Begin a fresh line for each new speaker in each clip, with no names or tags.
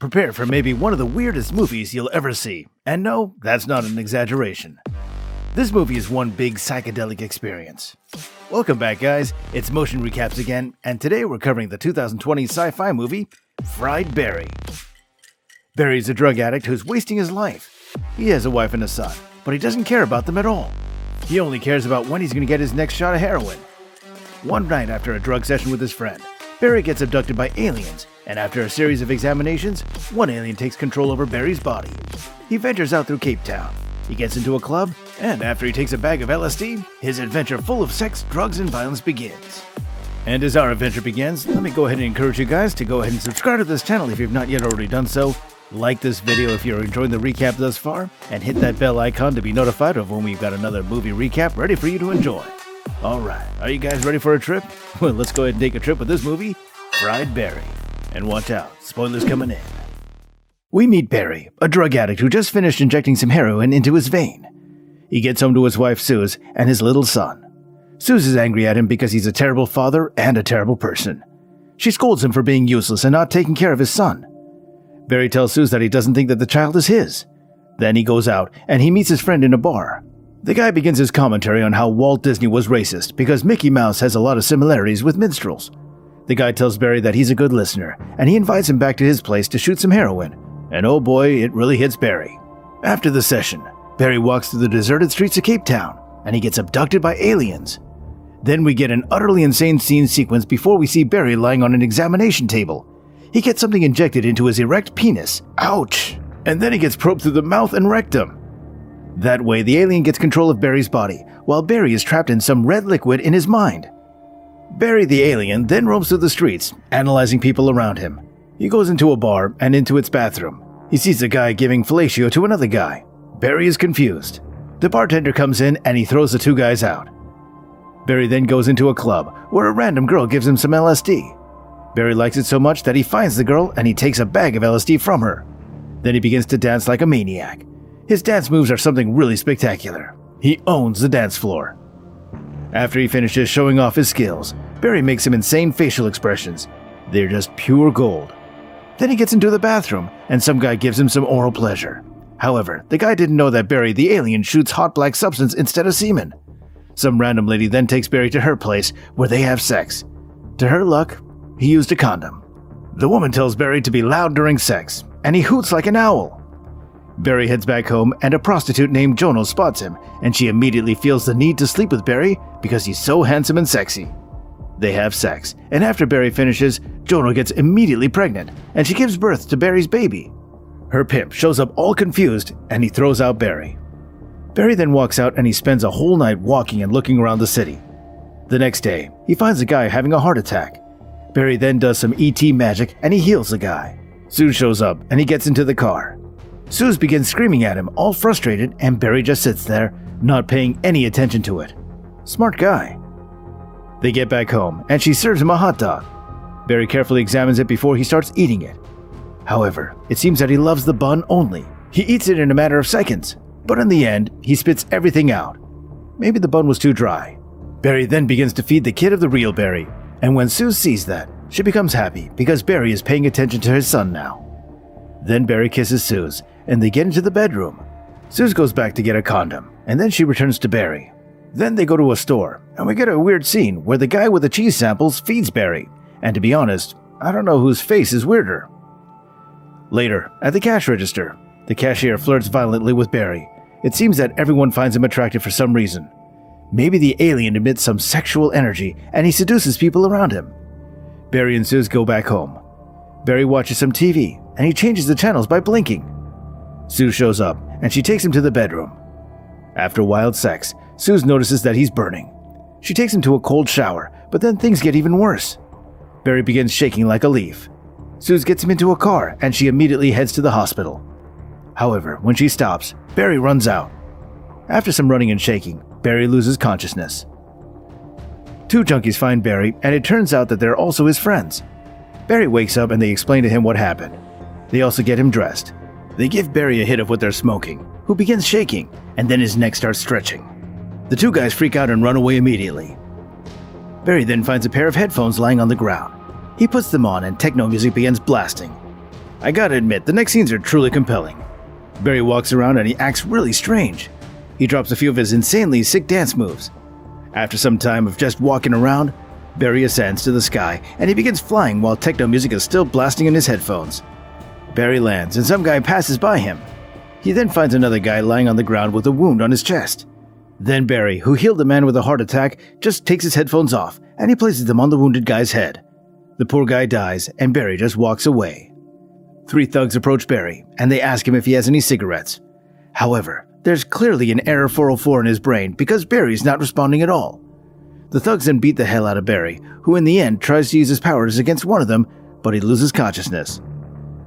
Prepare for maybe one of the weirdest movies you'll ever see. And no, that's not an exaggeration. This movie is one big psychedelic experience. Welcome back, guys. It's Motion Recaps again, and today we're covering the 2020 sci-fi movie, Fried Barry. Barry's a drug addict who's wasting his life. He has a wife and a son, but he doesn't care about them at all. He only cares about when he's going to get his next shot of heroin. One night after a drug session with his friend, Barry gets abducted by aliens, and after a series of examinations, one alien takes control over Barry's body. He ventures out through Cape Town. He gets into a club, and after he takes a bag of LSD, his adventure full of sex, drugs, and violence begins. And as our adventure begins, let me go ahead and encourage you guys to go ahead and subscribe to this channel if you've not yet already done so, like this video if you're enjoying the recap thus far, and hit that bell icon to be notified of when we've got another movie recap ready for you to enjoy. Alright, are you guys ready for a trip? Well, let's go ahead and take a trip with this movie, Fried Barry. And watch out, spoilers coming in. We meet Barry, a drug addict who just finished injecting some heroin into his vein. He gets home to his wife Suze and his little son. Suze is angry at him because he's a terrible father and a terrible person. She scolds him for being useless and not taking care of his son. Barry tells Suze that he doesn't think that the child is his. Then he goes out and he meets his friend in a bar. The guy begins his commentary on how Walt Disney was racist because Mickey Mouse has a lot of similarities with minstrels. The guy tells Barry that he's a good listener, and he invites him back to his place to shoot some heroin. And oh boy, it really hits Barry. After the session, Barry walks through the deserted streets of Cape Town, and he gets abducted by aliens. Then we get an utterly insane scene sequence before we see Barry lying on an examination table. He gets something injected into his erect penis. Ouch! And then he gets probed through the mouth and rectum. That way, the alien gets control of Barry's body, while Barry is trapped in some red liquid in his mind. Barry the alien then roams through the streets, analyzing people around him. He goes into a bar and into its bathroom. He sees a guy giving fellatio to another guy. Barry is confused. The bartender comes in and he throws the two guys out. Barry then goes into a club where a random girl gives him some LSD. Barry likes it so much that he finds the girl and he takes a bag of LSD from her. Then he begins to dance like a maniac. His dance moves are something really spectacular. He owns the dance floor. After he finishes showing off his skills, Barry makes some insane facial expressions. They're just pure gold. Then he gets into the bathroom, and some guy gives him some oral pleasure. However, the guy didn't know that Barry the alien shoots hot black substance instead of semen. Some random lady then takes Barry to her place, where they have sex. To her luck, he used a condom. The woman tells Barry to be loud during sex, and he hoots like an owl. Barry heads back home, and a prostitute named Jono spots him, and she immediately feels the need to sleep with Barry because he's so handsome and sexy. They have sex, and after Barry finishes, Jono gets immediately pregnant, and she gives birth to Barry's baby. Her pimp shows up all confused, and he throws out Barry. Barry then walks out and he spends a whole night walking and looking around the city. The next day, he finds a guy having a heart attack. Barry then does some ET magic and he heals the guy. Suze shows up and he gets into the car. Suze begins screaming at him, all frustrated, and Barry just sits there, not paying any attention to it. Smart guy. They get back home, and she serves him a hot dog. Barry carefully examines it before he starts eating it. However, it seems that he loves the bun only. He eats it in a matter of seconds, but in the end, he spits everything out. Maybe the bun was too dry. Barry then begins to feed the kid of the real Barry, and when Suze sees that, she becomes happy because Barry is paying attention to his son now. Then Barry kisses Suze, and they get into the bedroom. Suze goes back to get a condom, and then she returns to Barry. Then they go to a store, and we get a weird scene where the guy with the cheese samples feeds Barry, and to be honest, I don't know whose face is weirder. Later, at the cash register, the cashier flirts violently with Barry. It seems that everyone finds him attractive for some reason. Maybe the alien emits some sexual energy, and he seduces people around him. Barry and Suze go back home. Barry watches some TV, and he changes the channels by blinking. Suze shows up, and she takes him to the bedroom. After wild sex, Suze notices that he's burning. She takes him to a cold shower, but then things get even worse. Barry begins shaking like a leaf. Suze gets him into a car, and she immediately heads to the hospital. However, when she stops, Barry runs out. After some running and shaking, Barry loses consciousness. Two junkies find Barry, and it turns out that they're also his friends. Barry wakes up and they explain to him what happened. They also get him dressed. They give Barry a hit of what they're smoking, who begins shaking, and then his neck starts stretching. The two guys freak out and run away immediately. Barry then finds a pair of headphones lying on the ground. He puts them on and techno music begins blasting. I gotta admit, the next scenes are truly compelling. Barry walks around and he acts really strange. He drops a few of his insanely sick dance moves. After some time of just walking around, Barry ascends to the sky and he begins flying while techno music is still blasting in his headphones. Barry lands and some guy passes by him. He then finds another guy lying on the ground with a wound on his chest. Then Barry, who healed the man with a heart attack, just takes his headphones off and he places them on the wounded guy's head. The poor guy dies and Barry just walks away. 3 thugs approach Barry and they ask him if he has any cigarettes. However, there's clearly an error 404 in his brain because Barry's not responding at all. The thugs then beat the hell out of Barry, who in the end tries to use his powers against one of them, but he loses consciousness.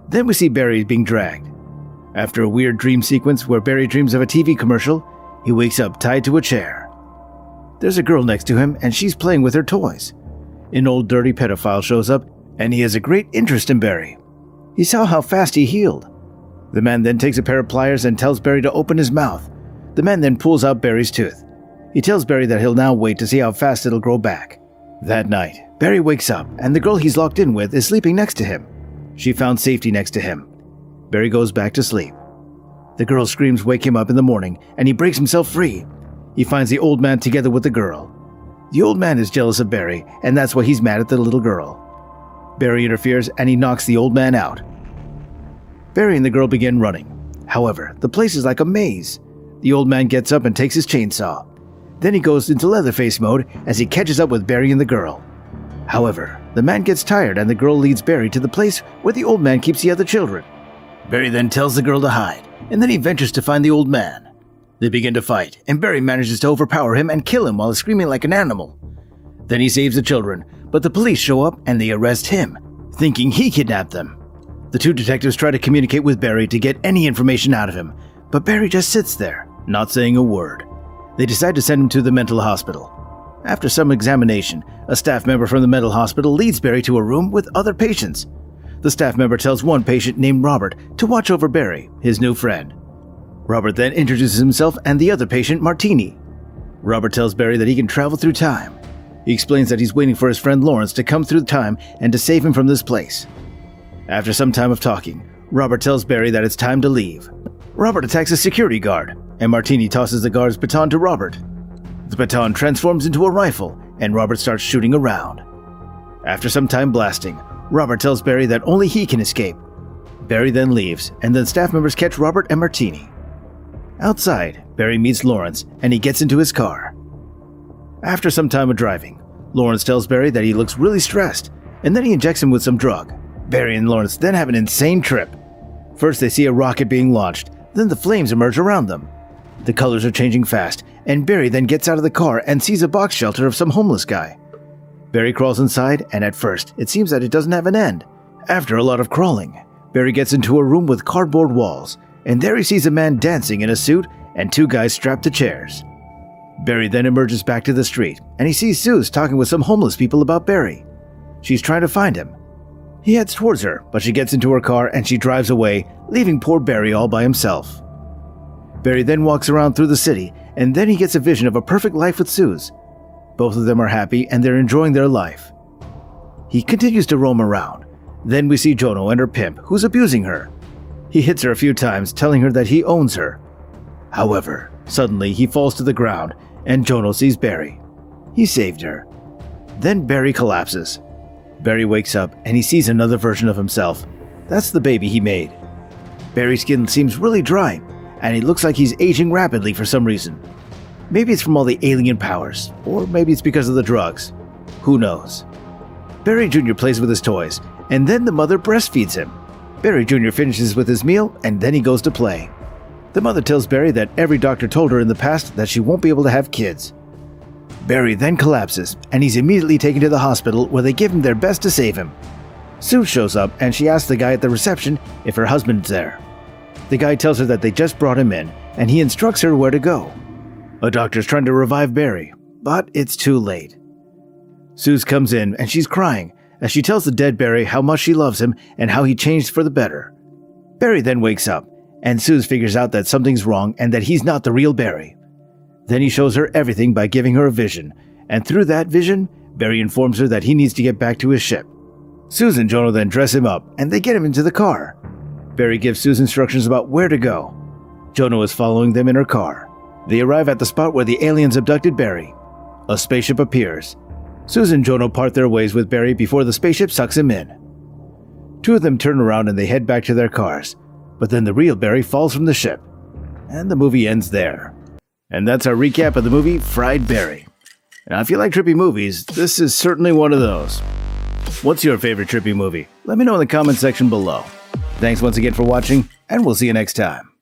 Then we see Barry being dragged. After a weird dream sequence where Barry dreams of a TV commercial, he wakes up tied to a chair. There's a girl next to him and she's playing with her toys. An old dirty pedophile shows up and he has a great interest in Barry. He saw how fast he healed. The man then takes a pair of pliers and tells Barry to open his mouth. The man then pulls out Barry's tooth. He tells Barry that he'll now wait to see how fast it'll grow back. That night, Barry wakes up and the girl he's locked in with is sleeping next to him. She found safety next to him. Barry goes back to sleep. The girl's screams wake him up in the morning and he breaks himself free. He finds the old man together with the girl. The old man is jealous of Barry and that's why he's mad at the little girl. Barry interferes and he knocks the old man out. Barry and the girl begin running. However, the place is like a maze. The old man gets up and takes his chainsaw. Then he goes into Leatherface mode as he catches up with Barry and the girl. However, the man gets tired and the girl leads Barry to the place where the old man keeps the other children. Barry then tells the girl to hide, and then he ventures to find the old man. They begin to fight, and Barry manages to overpower him and kill him while screaming like an animal. Then he saves the children, but the police show up and they arrest him, thinking he kidnapped them. The 2 detectives try to communicate with Barry to get any information out of him, but Barry just sits there, not saying a word. They decide to send him to the mental hospital. After some examination, a staff member from the mental hospital leads Barry to a room with other patients. The staff member tells one patient named Robert to watch over Barry, his new friend. Robert then introduces himself and the other patient, Martini. Robert tells Barry that he can travel through time. He explains that he's waiting for his friend Lawrence to come through time and to save him from this place. After some time of talking, Robert tells Barry that it's time to leave. Robert attacks a security guard, and Martini tosses the guard's baton to Robert. The baton transforms into a rifle, and Robert starts shooting around. After some time blasting, Robert tells Barry that only he can escape. Barry then leaves, and then staff members catch Robert and Martini. Outside, Barry meets Lawrence, and he gets into his car. After some time of driving, Lawrence tells Barry that he looks really stressed, and then he injects him with some drug. Barry and Lawrence then have an insane trip. First they see a rocket being launched, then the flames emerge around them. The colors are changing fast, and Barry then gets out of the car and sees a box shelter of some homeless guy. Barry crawls inside, and at first, it seems that it doesn't have an end. After a lot of crawling, Barry gets into a room with cardboard walls, and there he sees a man dancing in a suit and 2 guys strapped to chairs. Barry then emerges back to the street, and he sees Suze talking with some homeless people about Barry. She's trying to find him. He heads towards her, but she gets into her car and she drives away, leaving poor Barry all by himself. Barry then walks around through the city, and then he gets a vision of a perfect life with Suze. Both of them are happy and they're enjoying their life. He continues to roam around. Then we see Jono and her pimp, who's abusing her. He hits her a few times, telling her that he owns her. However, suddenly he falls to the ground, and Jono sees Barry. He saved her. Then Barry collapses. Barry wakes up and he sees another version of himself. That's the baby he made. Barry's skin seems really dry, and he looks like he's aging rapidly for some reason. Maybe it's from all the alien powers, or maybe it's because of the drugs. Who knows? Barry Jr. plays with his toys, and then the mother breastfeeds him. Barry Jr. finishes with his meal, and then he goes to play. The mother tells Barry that every doctor told her in the past that she won't be able to have kids. Barry then collapses, and he's immediately taken to the hospital where they give him their best to save him. Sue shows up, and she asks the guy at the reception if her husband's there. The guy tells her that they just brought him in, and he instructs her where to go. A doctor's trying to revive Barry, but it's too late. Suze comes in, and she's crying as she tells the dead Barry how much she loves him and how he changed for the better. Barry then wakes up, and Suze figures out that something's wrong and that he's not the real Barry. Then he shows her everything by giving her a vision, and through that vision, Barry informs her that he needs to get back to his ship. Susan and Jono then dress him up, and they get him into the car. Barry gives Susan instructions about where to go. Jono is following them in her car. They arrive at the spot where the aliens abducted Barry. A spaceship appears. Susan and Jono part their ways with Barry before the spaceship sucks him in. Two of them turn around and they head back to their cars, but then the real Barry falls from the ship. And the movie ends there. And that's our recap of the movie Fried Barry. Now, if you like trippy movies, this is certainly one of those. What's your favorite trippy movie? Let me know in the comment section below. Thanks once again for watching, and we'll see you next time.